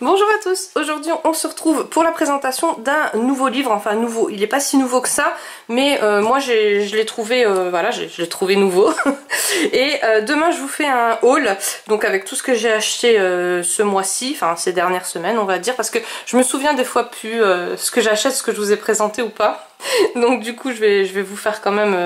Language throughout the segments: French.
Bonjour à tous, aujourd'hui on se retrouve pour la présentation d'un nouveau livre, enfin nouveau, il n'est pas si nouveau que ça, mais moi je l'ai trouvé, voilà, je l'ai trouvé nouveau. Et demain je vous fais un haul, donc avec tout ce que j'ai acheté ce mois-ci, enfin ces dernières semaines on va dire, parce que je me souviens des fois plus ce que j'achète, ce que je vous ai présenté ou pas. Donc du coup je vais vous faire quand même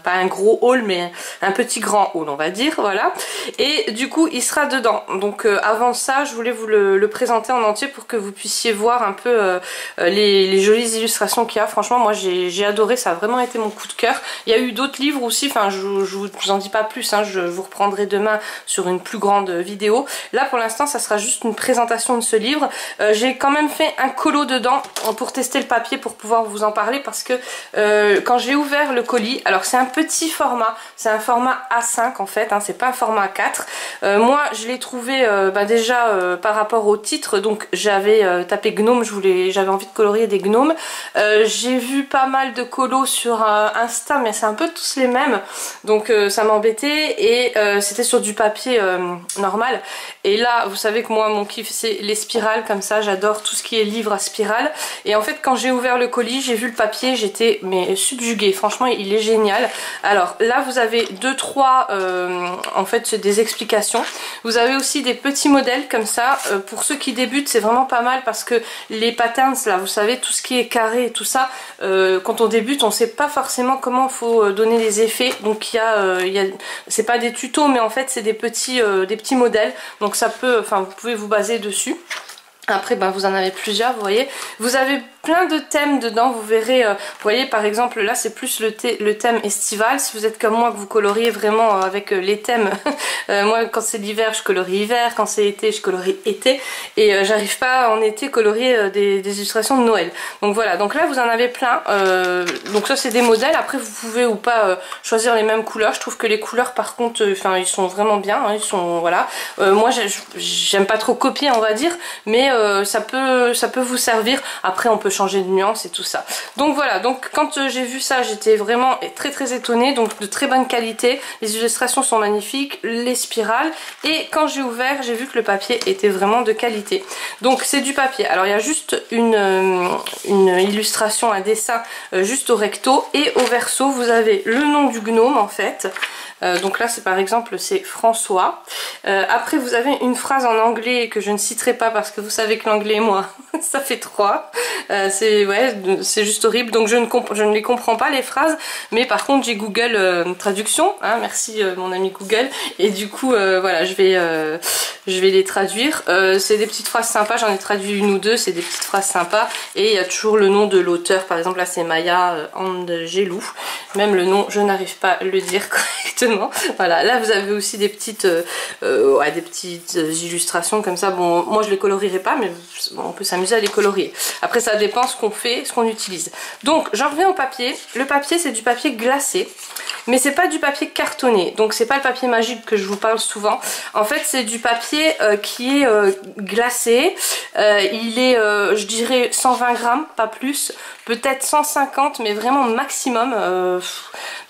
pas un gros haul mais un petit grand haul on va dire, voilà. Et du coup il sera dedans, donc avant ça je voulais vous le présenter en entier pour que vous puissiez voir un peu les jolies illustrations qu'il y a. Franchement moi j'ai adoré, ça a vraiment été mon coup de cœur. Il y a eu d'autres livres aussi, enfin je vous en dis pas plus, hein, je vous reprendrai demain sur une plus grande vidéo. Là pour l'instant ça sera juste une présentation de ce livre. J'ai quand même fait un colo dedans pour tester le papier, pour pouvoir vous en parler, parce que quand j'ai ouvert le colis, alors c'est un petit format, c'est un format A5 en fait, hein, c'est pas un format A4. Moi je l'ai trouvé déjà par rapport au titre, donc j'avais tapé gnome, j'avais envie de colorier des gnomes. J'ai vu pas mal de colos sur Insta, mais c'est un peu tous les mêmes, donc ça m'embêtait, et c'était sur du papier normal. Et là vous savez que moi mon kiff c'est les spirales comme ça, j'adore tout ce qui est livre à spirale. Et en fait quand j'ai ouvert le colis, j'ai vu le papier, j'étais mais subjuguée, franchement il est génial. Alors là vous avez 2-3 en fait des explications, vous avez aussi des petits modèles comme ça. Pour ceux qui débutent c'est vraiment pas mal, parce que les patterns là, vous savez tout ce qui est carré et tout ça, quand on débute on sait pas forcément comment faut donner les effets, donc il y a c'est pas des tutos mais en fait c'est des petits modèles, donc ça peut, enfin vous pouvez vous baser dessus. Après vous en avez plusieurs, vous voyez, vous avez plein de thèmes dedans, vous verrez, vous voyez par exemple là c'est plus le thème estival. Si vous êtes comme moi que vous coloriez vraiment avec les thèmes, moi quand c'est l'hiver je colorie hiver, quand c'est été je colorie été, et j'arrive pas en été colorier des illustrations de Noël. Donc voilà, donc là vous en avez plein, donc ça c'est des modèles. Après vous pouvez ou pas choisir les mêmes couleurs, je trouve que les couleurs par contre, enfin ils sont vraiment bien, hein, ils sont, voilà. Moi j'aime pas trop copier on va dire, mais ça peut vous servir. Après on peut changer de nuance et tout ça. Donc voilà, donc quand j'ai vu ça j'étais vraiment très étonnée, donc de très bonne qualité, les illustrations sont magnifiques, les spirales, et quand j'ai ouvert j'ai vu que le papier était vraiment de qualité. Donc c'est du papier, alors il y a juste une illustration, un dessin juste au recto, et au verso vous avez le nom du gnome en fait. Donc là c'est par exemple c'est François. Après vous avez une phrase en anglais que je ne citerai pas parce que vous savez que l'anglais moi ça fait 3. C'est juste horrible, donc je ne les comprends pas les phrases, mais par contre j'ai Google Traduction, hein, merci mon ami Google, et du coup voilà je vais les traduire. C'est des petites phrases sympas, j'en ai traduit une ou deux, c'est des petites phrases sympas, et il y a toujours le nom de l'auteur, par exemple là c'est Maya Angelou, même le nom je n'arrive pas à le dire correctement. Voilà, là vous avez aussi des petites illustrations comme ça. Bon moi je les colorierai pas, mais bon, on peut s'amuser à les colorier. Après ça dépend ce qu'on fait, ce qu'on utilise. Donc j'en reviens au papier. Le papier c'est du papier glacé, mais c'est pas du papier cartonné, donc c'est pas le papier magique que je vous parle souvent. En fait c'est du papier qui est glacé. Il est je dirais 120 grammes, pas plus, peut-être 150, mais vraiment maximum,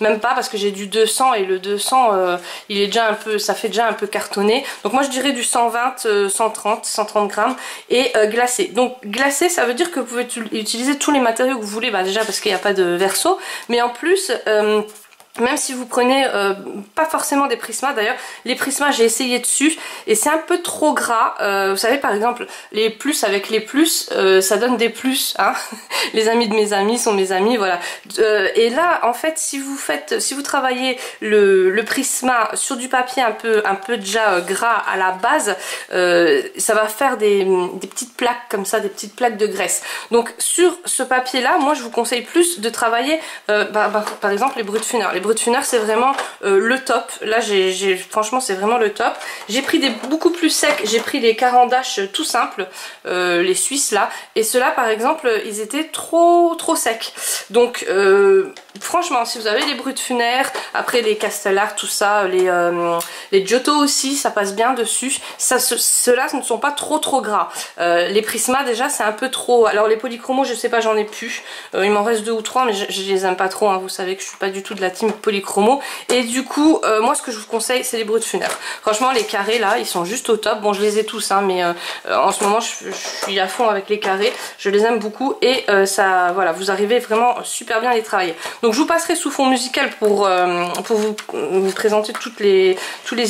même pas, parce que j'ai du 200, et le 200 il est déjà un peu, ça fait déjà un peu cartonné. Donc moi je dirais du 120, 130 grammes, et glacé. Donc glacé ça veut dire que vous pouvez utiliser tous les matériaux que vous voulez, déjà parce qu'il n'y a pas de verso, mais en plus même si vous prenez pas forcément des Prisma, d'ailleurs les Prisma j'ai essayé dessus et c'est un peu trop gras. Vous savez par exemple les plus avec les plus ça donne des plus, hein. Les amis de mes amis sont mes amis, voilà. Et là en fait si vous travaillez le Prisma sur du papier un peu déjà gras à la base, ça va faire des petites plaques comme ça, des petites plaques de graisse. Donc sur ce papier là moi je vous conseille plus de travailler par exemple les Brutfunner. Les Brutfunner c'est vraiment le top. Là franchement c'est vraiment le top. J'ai pris des beaucoup plus secs, j'ai pris les Caran d'Ache tout simples, les Suisses là, et ceux-là par exemple ils étaient trop secs. Donc franchement si vous avez les Brutfunner, après les Castellar, tout ça, les Giotto aussi ça passe bien dessus. Ceux-là ne sont pas trop gras. Les Prisma déjà c'est un peu trop. Alors les polychromos je sais pas, j'en ai plus, il m'en reste 2 ou 3 mais je les aime pas trop, hein. Vous savez que je suis pas du tout de la team de polychromo. Et du coup, moi ce que je vous conseille, c'est les Brutfuner. Franchement, les carrés là, ils sont juste au top. Bon, je les ai tous, hein, mais en ce moment, je suis à fond avec les carrés. Je les aime beaucoup et ça, voilà, vous arrivez vraiment super bien à les travailler. Donc, je vous passerai sous fond musical pour vous présenter toutes les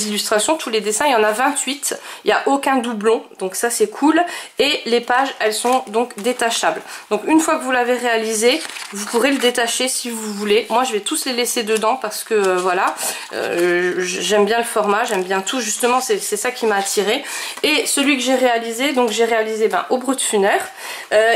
illustrations, tous les dessins. Il y en a 28. Il n'y a aucun doublon, donc ça c'est cool. Et les pages, elles sont donc détachables. Donc, une fois que vous l'avez réalisé, vous pourrez le détacher si vous voulez. Moi, je vais tous les laisser dedans parce que voilà, j'aime bien le format, j'aime bien tout. Justement, c'est ça qui m'a attiré. Et celui que j'ai réalisé, donc j'ai réalisé au Brutfuner.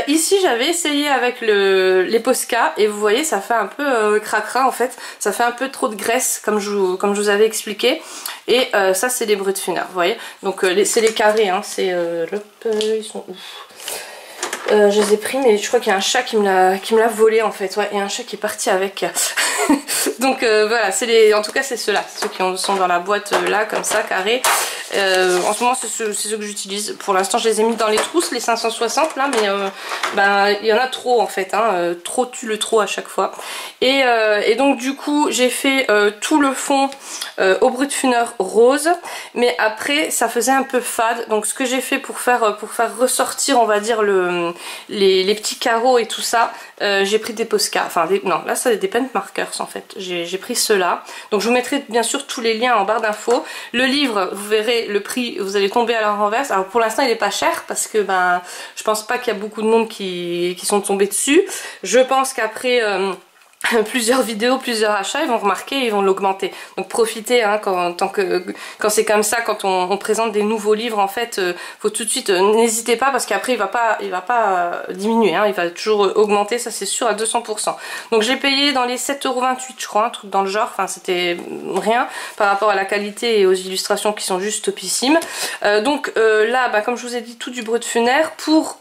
Ici, j'avais essayé avec les Posca et vous voyez, ça fait un peu cracra en fait. Ça fait un peu trop de graisse comme je vous avais expliqué. Et ça, c'est les Brutfuner, vous voyez. Donc, c'est les carrés, hein. C'est ils sont où? Je les ai pris, mais je crois qu'il y a un chat qui me l'a volé en fait. Ouais, il y a un chat qui est parti avec. Donc voilà, en tout cas c'est ceux-là, ceux qui sont dans la boîte là, comme ça, carré. En ce moment c'est ceux que j'utilise. Pour l'instant je les ai mis dans les trousses, les 560 là, mais il y en a trop en fait, hein. Trop tue le trop à chaque fois. Et donc du coup j'ai fait tout le fond au Brutfuner rose, mais après ça faisait un peu fade. Donc ce que j'ai fait pour faire ressortir, on va dire, les petits carreaux et tout ça, j'ai pris des Posca, enfin non, là c'est des Pen Markers en fait, j'ai pris ceux-là. Donc je vous mettrai bien sûr tous les liens en barre d'infos. Le livre, vous verrez le prix, vous allez tomber à la renverse. Alors pour l'instant il est pas cher parce que je pense pas qu'il y a beaucoup de monde qui sont tombés dessus. Je pense qu'après plusieurs vidéos, plusieurs achats, ils vont remarquer et ils vont l'augmenter. Donc profitez, hein, quand c'est comme ça, quand on présente des nouveaux livres, en fait, faut tout de suite, n'hésitez pas parce qu'après il va pas diminuer, hein, il va toujours augmenter, ça c'est sûr, à 200%. Donc j'ai payé dans les 7,28 € je crois, un truc dans le genre, enfin c'était rien par rapport à la qualité et aux illustrations qui sont juste topissimes. Donc là, comme je vous ai dit, tout du Brutfuner pour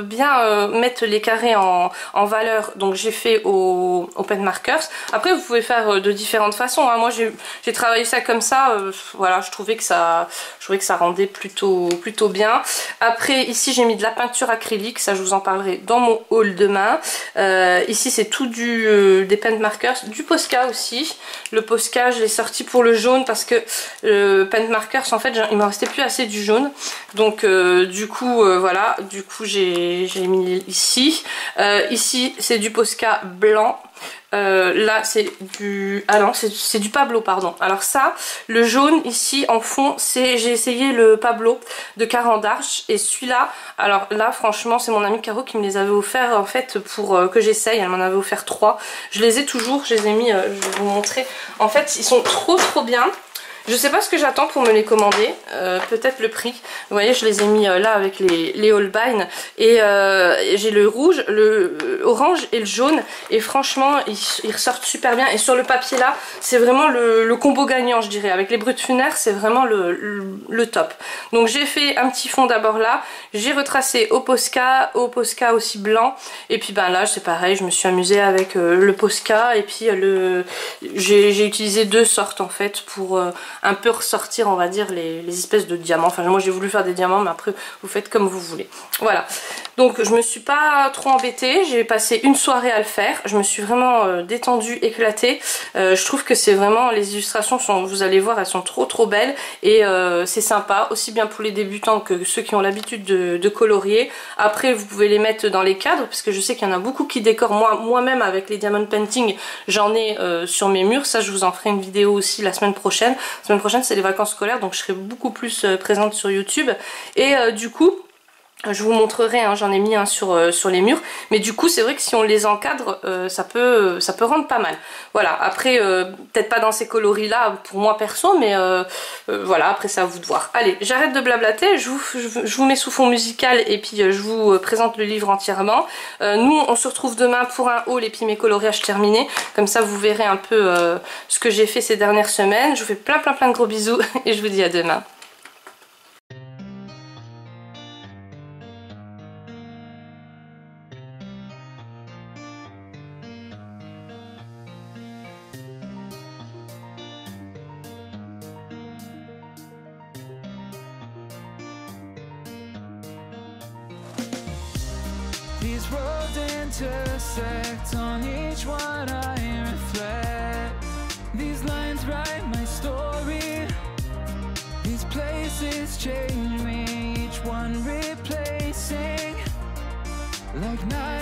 bien mettre les carrés en valeur. Donc j'ai fait au Pen Markers. Après vous pouvez faire de différentes façons, hein. Moi j'ai travaillé ça comme ça, voilà, je trouvais que ça rendait plutôt bien. Après ici j'ai mis de la peinture acrylique, ça je vous en parlerai dans mon haul demain. Ici c'est tout des Pen Markers, du Posca aussi. Le Posca je l'ai sorti pour le jaune parce que le Pen Markers en fait il m'en restait plus assez du jaune. Donc du coup voilà, du coup j'ai mis ici. Ici c'est du Posca blanc. Là c'est du... Ah non, c'est du Pablo, pardon. Alors ça, le jaune ici en fond, j'ai essayé le Pablo de Caran d'Arche. Et celui-là, alors là franchement c'est mon amie Caro qui me les avait offerts en fait pour que j'essaye. Elle m'en avait offert 3. Je les ai toujours, je les ai mis, je vais vous montrer. En fait ils sont trop bien. Je sais pas ce que j'attends pour me les commander, peut-être le prix. Vous voyez, je les ai mis là avec les Holbein et j'ai le rouge, le orange et le jaune et franchement ils ressortent super bien. Et sur le papier là, c'est vraiment le combo gagnant, je dirais. Avec les Brutfuner, c'est vraiment le top. Donc j'ai fait un petit fond d'abord là, j'ai retracé au Posca aussi blanc et puis là c'est pareil, je me suis amusée avec le Posca et puis j'ai utilisé deux sortes en fait pour un peu ressortir, on va dire, les espèces de diamants. Enfin moi j'ai voulu faire des diamants, mais après vous faites comme vous voulez. Voilà, donc je me suis pas trop embêtée, j'ai passé une soirée à le faire, je me suis vraiment détendue, éclatée. Je trouve que c'est vraiment, les illustrations sont, vous allez voir, elles sont trop belles et c'est sympa, aussi bien pour les débutants que ceux qui ont l'habitude de colorier. Après vous pouvez les mettre dans les cadres, parce que je sais qu'il y en a beaucoup qui décorent. Moi-même avec les diamond painting, j'en ai sur mes murs. Ça je vous en ferai une vidéo aussi la semaine prochaine. La semaine prochaine c'est les vacances scolaires, donc je serai beaucoup plus présente sur YouTube. Et du coup je vous montrerai, hein, j'en ai mis un sur les murs, mais du coup c'est vrai que si on les encadre, ça peut rendre pas mal. Voilà, après peut-être pas dans ces coloris là pour moi perso, mais voilà, après c'est à vous de voir. Allez, j'arrête de blablater, je vous mets sous fond musical et puis je vous présente le livre entièrement. Nous on se retrouve demain pour un haul et puis mes coloriages terminés, comme ça vous verrez un peu ce que j'ai fait ces dernières semaines. Je vous fais plein de gros bisous et je vous dis à demain. These roads intersect, on each one I reflect. faces change me, each one replacing like night.